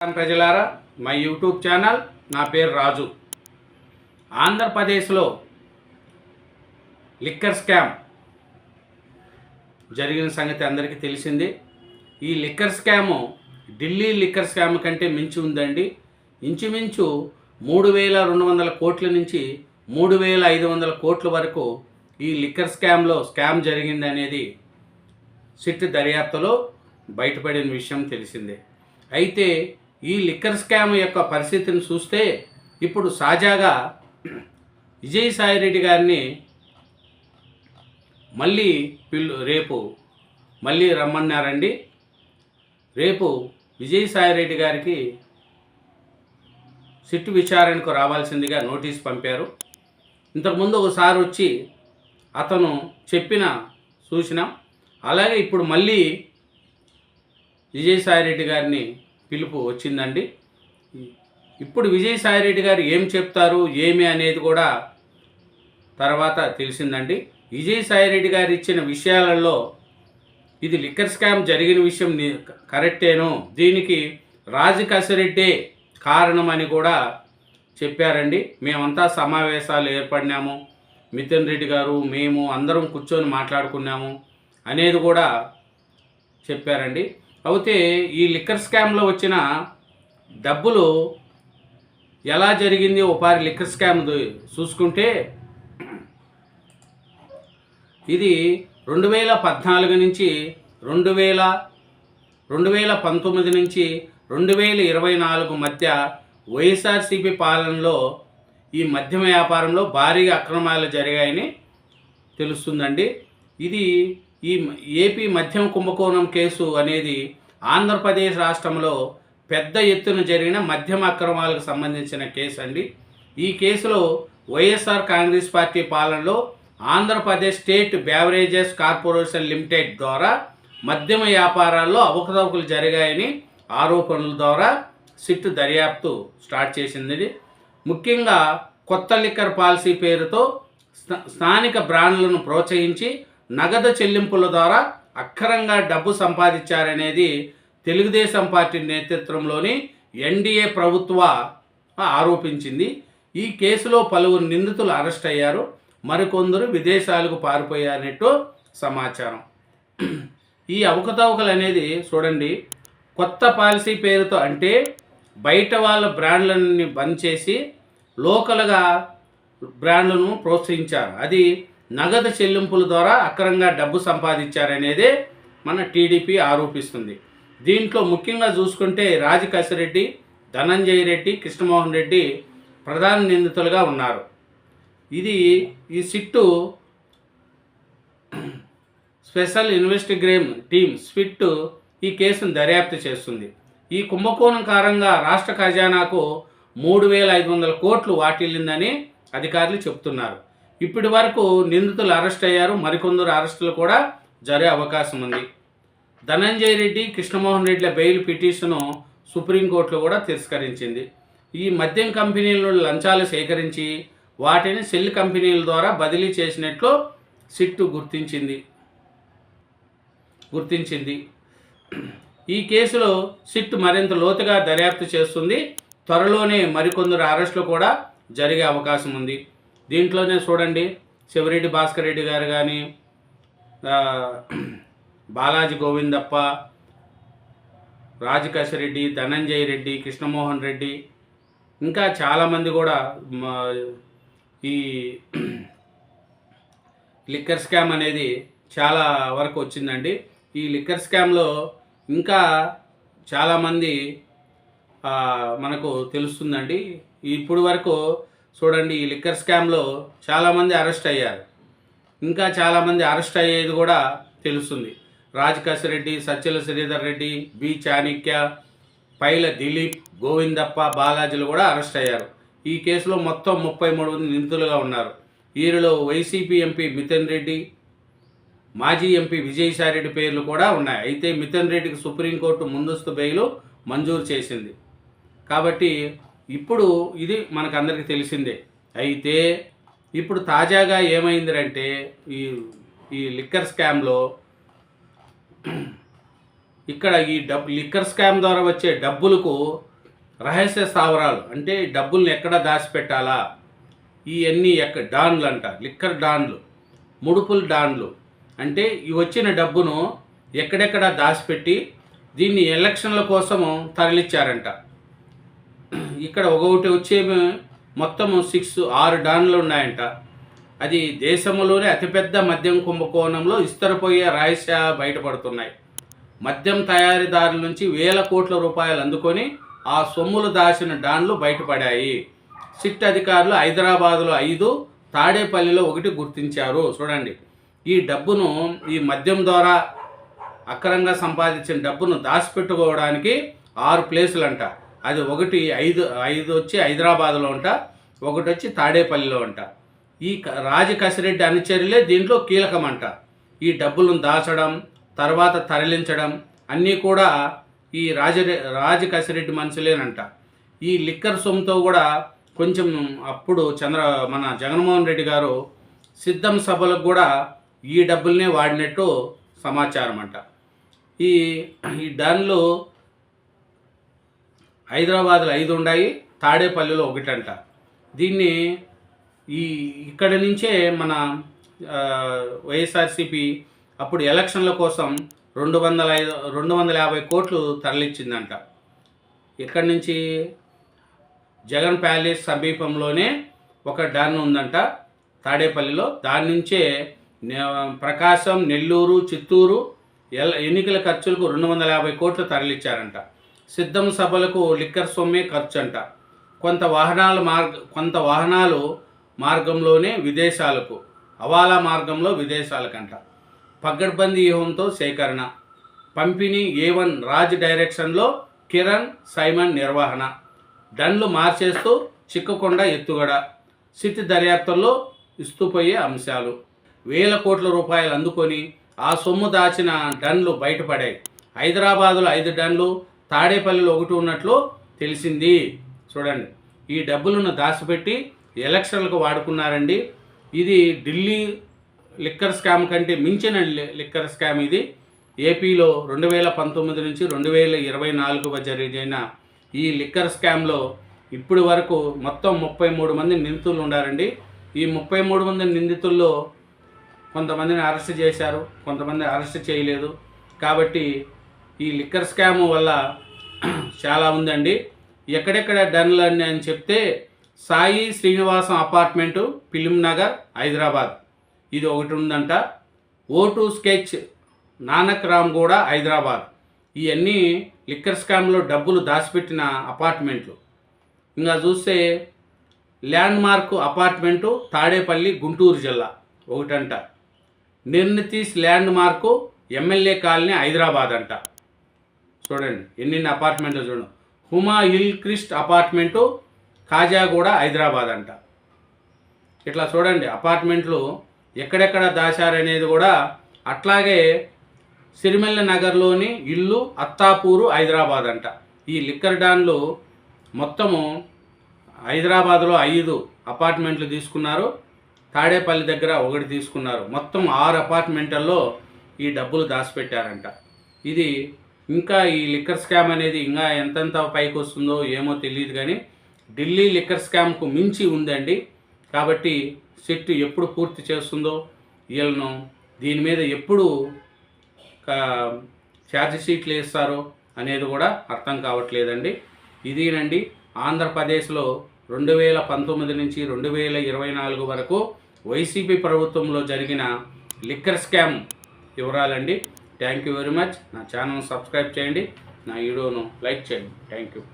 ప్రజలారా, my YouTube channel, నా పేరు రాజు. ఆంధ్రప్రదేశ్లో లిక్కర్ స్కామ్ జరిగిన సంగతి అందరికీ తెలిసింది. ఈ liquor scam Delhi liquor scam కంటే మించి ఉందండి. ఇంచుమించు 3,200 కోట్ల నుంచి 3,500 కోట్ల వరకు ఈ లిక్కర్ స్కామ్ జరిగిందనేది సిట్ దర్యాప్తులో బయటపడిన విషయం తెలిసిందే. అయితే ఈ లిక్కర్ స్కామ్ యొక్క పరిస్థితిని చూస్తే ఇప్పుడు తాజాగా విజయసాయిరెడ్డి గారిని రేపు మళ్ళీ రమ్మన్నారండి. రేపు విజయసాయిరెడ్డి గారికి సిట్టు విచారణకు రావాల్సిందిగా నోటీస్ పంపారు. ఇంతకుముందు ఒకసారి వచ్చి అతను చెప్పిన సూచన, అలాగే ఇప్పుడు మళ్ళీ విజయసాయిరెడ్డి గారిని పిలుపు వచ్చిందండి. ఇప్పుడు విజయసాయిరెడ్డి గారు ఏం చెప్తారు ఏమి అనేది కూడా తర్వాత తెలిసిందండి. విజయసాయిరెడ్డి గారు ఇచ్చిన విషయాలలో ఇది లిక్కర్ స్కామ్ జరిగిన విషయం కరెక్టేనో, దీనికి రాజకసిరెడ్డే కారణమని కూడా చెప్పారండి. మేమంతా సమావేశాలు ఏర్పడినాము, మిథున్ రెడ్డి గారు మేము అందరం కూర్చొని మాట్లాడుకున్నాము అనేది కూడా చెప్పారండి. అయితే ఈ లిక్కర్ స్కామ్లో వచ్చిన డబ్బులు ఎలా జరిగింది ఒకసారి లిక్కర్ స్కామ్ చూసుకుంటే, ఇది 2014 నుంచి 2019 నుంచి 2024 మధ్య వైఎస్ఆర్సీపీ పాలనలో ఈ మద్యం వ్యాపారంలో భారీగా అక్రమాలు జరిగాయని తెలుస్తుందండి. ఇది ఈ ఏపీ మద్యం కుంభకోణం కేసు అనేది ఆంధ్రప్రదేశ్ రాష్ట్రంలో పెద్ద ఎత్తున జరిగిన మద్యం అక్రమాలకు సంబంధించిన కేసు అండి. ఈ కేసులో వైఎస్ఆర్ కాంగ్రెస్ పార్టీ పాలనలో Andhra Pradesh state beverages corporation limited ద్వారా మద్యం వ్యాపారాల్లో అవకతవకలు జరిగాయని ఆరోపణల ద్వారా సిట్ దర్యాప్తు స్టార్ట్ చేసింది. ముఖ్యంగా కొత్త లిక్కర్ పాలసీ పేరుతో స్థానిక బ్రాండ్లను ప్రోత్సహించి నగదు చెల్లింపుల ద్వారా అక్రమంగా డబ్బు సంపాదించారనేది తెలుగుదేశం పార్టీ నేతృత్వంలోని ఎన్డీఏ ప్రభుత్వ ఆరోపించింది. ఈ కేసులో పలువురు నిందితులు అరెస్ట్ అయ్యారు, మరికొందరు విదేశాలకు పారిపోయారన్నట్టు సమాచారం. ఈ అవకతవకలు అనేది చూడండి, కొత్త పాలసీ పేరుతో అంటే బయట వాళ్ళ బ్రాండ్లని బంద్ చేసి లోకల్గా బ్రాండ్లను ప్రోత్సహించారు. అది నగదు చెల్లింపుల ద్వారా అక్రమంగా డబ్బు సంపాదించారనేదే మన టీడీపీ ఆరోపిస్తుంది. దీంట్లో ముఖ్యంగా చూసుకుంటే రాజకసిరెడ్డి, ధనంజయ రెడ్డి, కృష్ణమోహన్ రెడ్డి ప్రధాన నిందితులుగా ఉన్నారు. ఈ సిట్టు స్పెషల్ ఇన్వెస్టిగేటివ్ టీమ్ స్విట్ ఈ కేసును దర్యాప్తు చేస్తుంది. ఈ కుంభకోణం కారణంగా రాష్ట్ర ఖజానాకు 3,500 కోట్లు వాటిల్లిందని అధికారులు చెబుతున్నారు. ఇప్పటి వరకు నిందితులు అరెస్ట్ అయ్యారు, మరికొందరు అరెస్టులు కూడా జరిగే అవకాశం ఉంది. ధనంజయ రెడ్డి, కృష్ణమోహన్ రెడ్డిల బెయిల్ పిటిషను సుప్రీంకోర్టులో కూడా తిరస్కరించింది. ఈ మద్యం కంపెనీలు లంచాలు సేకరించి వాటిని సెల్ కంపెనీల ద్వారా బదిలీ చేసినట్లు సిట్టు గుర్తించింది. ఈ కేసులో సిట్ మరింత లోతుగా దర్యాప్తు చేస్తుంది. త్వరలోనే మరికొందరు అరెస్టులు కూడా జరిగే అవకాశం ఉంది. దీంట్లోనే చూడండి, శివరెడ్డి భాస్కర్ రెడ్డి గారు కానీ, బాలాజీ గోవిందప్ప, రాజకసిరెడ్డి, ధనంజయ రెడ్డి, కృష్ణమోహన్ రెడ్డి, ఇంకా చాలామంది కూడా ఈ లిక్కర్ స్కామ్ అనేది చాలా వరకు వచ్చిందండి. ఈ లిక్కర్ స్కామ్లో ఇంకా చాలామంది మనకు తెలుస్తుందండి. ఇప్పుడు వరకు చూడండి, ఈ లిక్కర్ స్కామ్లో చాలామంది అరెస్ట్ అయ్యారు, ఇంకా చాలామంది అరెస్ట్ అయ్యేది కూడా తెలుస్తుంది. రాజకసిరెడ్డి, సజ్జల శ్రీధర్ రెడ్డి, బి చాణిక్య, పైల దిలీప్, గోవిందప్ప, బాలాజీలు కూడా అరెస్ట్ అయ్యారు. ఈ కేసులో మొత్తం 33 మంది నిందితులుగా ఉన్నారు. వీరిలో వైసీపీ ఎంపీ మిథున్ రెడ్డి, మాజీ ఎంపీ విజయసాయిరెడ్డి పేర్లు కూడా ఉన్నాయి. అయితే మిథున్ రెడ్డికి సుప్రీంకోర్టు ముందస్తు బెయిల్ మంజూరు చేసింది. కాబట్టి ఇప్పుడు ఇది మనకందరికీ తెలిసిందే. అయితే ఇప్పుడు తాజాగా ఏమైందంటే ఈ లిక్కర్ స్కామ్లో ఇక్కడ ఈ లిక్కర్ స్కామ్ ద్వారా వచ్చే డబ్బులకు రహస్య స్థావరాలు అంటే డబ్బుల్ని ఎక్కడ దాచిపెట్టాలా, ఇవన్నీ డాన్లు అంట, లిక్కర్ డాన్లు, ముడుపులు డాన్లు అంటే ఈ వచ్చిన డబ్బును ఎక్కడెక్కడ దాచిపెట్టి దీన్ని ఎలక్షన్ల కోసము తరలిచ్చారంట. ఇక్కడ ఒకటి వచ్చే మొత్తము 6 డాన్లు ఉన్నాయంట. అది దేశంలోనే అతిపెద్ద మద్యం కుంభకోణంలో ఇస్తరపోయే రహస్య బయటపడుతున్నాయి. మద్యం తయారీదారుల నుంచి వేల కోట్ల రూపాయలు అందుకొని ఆ సొమ్ములు దాచిన డాన్లు బయటపడాయి. సిట్ అధికారులు హైదరాబాదులో 5, తాడేపల్లిలో 1 గుర్తించారు. చూడండి, ఈ డబ్బును ఈ మద్యం ద్వారా అక్రమంగా సంపాదించిన డబ్బును దాచిపెట్టుకోవడానికి 6 ప్లేసులు అంట. అది 5 వచ్చి హైదరాబాద్లో అంట, 1 వచ్చి తాడేపల్లిలో అంట. ఈ రాజకసిరెడ్డి అనుచరులే దీంట్లో కీలకమంట. ఈ డబ్బులను దాచడం, తర్వాత తరలించడం అన్నీ కూడా ఈ రాజకసిరెడ్డి మనుషులేనంట. ఈ లిక్కర్ సొమ్ముతో కూడా కొంచెం అప్పుడు మన జగన్మోహన్ రెడ్డి గారు సిద్ధం సభలకు కూడా ఈ డబ్బుల్నే వాడినట్టు సమాచారం అంట. ఈ డాన్లు హైదరాబాద్లో 5 ఉన్నాయి, తాడేపల్లిలో 1 అంట. దీన్ని ఇక్కడి నుంచే మన వైఎస్ఆర్సీపీ అప్పుడు ఎలక్షన్ల కోసం 250 కోట్లు తరలిచ్చిందంట. ఇక్కడి నుంచి జగన్ ప్యాలెస్ సమీపంలోనే ఒక డాన్ ఉందంట తాడేపల్లిలో. దాని నుంచే ప్రకాశం, నెల్లూరు, చిత్తూరు ఎన్నికల ఖర్చులకు 250 కోట్లు తరలిచ్చారంట. సిద్ధం సభలకు లిక్కర్ సొమ్మే ఖర్చు అంట. కొంత వాహనాలు మార్గంలోనే విదేశాలకు, హవాలా మార్గంలో విదేశాలకంట. పగడ్బందీ వ్యూహంతో సేకరణ, పంపిణీ A1 రాజ్ డైరెక్షన్లో కిరణ్, సైమన్ నిర్వహణ. డన్లు మార్చేస్తూ చిక్కకుండా ఎత్తుగడ, సిట్ దర్యాప్తుల్లో ఇస్తుపోయే అంశాలు. వేల కోట్ల రూపాయలు అందుకొని ఆ సొమ్ము దాచిన డన్లు బయటపడాయి. హైదరాబాదులో 5 డన్లు, తాడేపల్లిలో 1 ఉన్నట్లు తెలిసింది. చూడండి, ఈ డబ్బులను దాచిపెట్టి ఎలక్షన్లకు వాడుకున్నారండి. ఇది ఢిల్లీ లిక్కర్ స్కామ్ కంటే మించిన లిక్కర్ స్కామ్ ఇది. ఏపీలో 2019 నుంచి 2024 జరిగిన ఈ లిక్కర్ స్కామ్లో ఇప్పటి వరకు మొత్తం 33 మంది నిందితులు ఉన్నారండి. ఈ 33 మంది నిందితుల్లో కొంతమందిని అరెస్ట్ చేశారు, కొంతమంది అరెస్ట్ చేయలేదు. కాబట్టి ఈ లిక్కర్ స్కామ్ వల్ల చాలా ఉందండి. ఎక్కడెక్కడ డన్లు అని చెప్తే సాయి శ్రీనివాసం అపార్ట్మెంటు, ఫిలిం నగర్, హైదరాబాద్, ఇది 1 ఉందంట. O2 స్కెచ్, నానక్ రామ్ కూడా, హైదరాబాద్. ఇవన్నీ లిక్కర్ స్కామ్లో డబ్బులు దాచిపెట్టిన అపార్ట్మెంట్లు. ఇంకా చూస్తే landmark apartment, Tadepalli, Guntur జిల్లా, 1 అంట. నిర్నితీష్ landmark, MLA colony, Hyderabad అంట. చూడండి ఎన్ని అపార్ట్మెంట్లు చూడండి. హుమా hill crest apartment, Kajaguda, Hyderabad అంట. ఇట్లా చూడండి అపార్ట్మెంట్లు ఎక్కడెక్కడ దాచారనేది కూడా. అట్లాగే సిరిమెల్ల నగర్లోని ఇల్లు, అత్తాపూరు, హైదరాబాద్ అంట. ఈ లిక్కర్ డాన్లు మొత్తము హైదరాబాద్లో 5 అపార్ట్మెంట్లు తీసుకున్నారు, తాడేపల్లి దగ్గర 1 తీసుకున్నారు. మొత్తం 6 అపార్ట్మెంట్లలో ఈ డబ్బులు దాచిపెట్టారంట. ఇది ఇంకా ఈ లిక్కర్ స్కామ్ అనేది ఇంకా ఎంతెంత పైకి వస్తుందో ఏమో తెలియదు, కానీ ఢిల్లీ లిక్కర్ స్కామ్కు మించి ఉందండి. కాబట్టి సిట్ ఎప్పుడు పూర్తి చేస్తుందో, వీళ్ళను దీని మీద ఎప్పుడు ఛార్జ్ షీట్లు వేస్తారో అనేది కూడా అర్థం కావట్లేదండి. ఇదేనండి ఆంధ్రప్రదేశ్లో 2019 నుంచి 2024 వరకు వైసీపీ ప్రభుత్వంలో జరిగిన లిక్కర్ స్కామ్ వివరాలండి. Thank you very much. నా ఛానల్ సబ్స్క్రైబ్ చేయండి, నా వీడియోను లైక్ చేయండి. Thank you.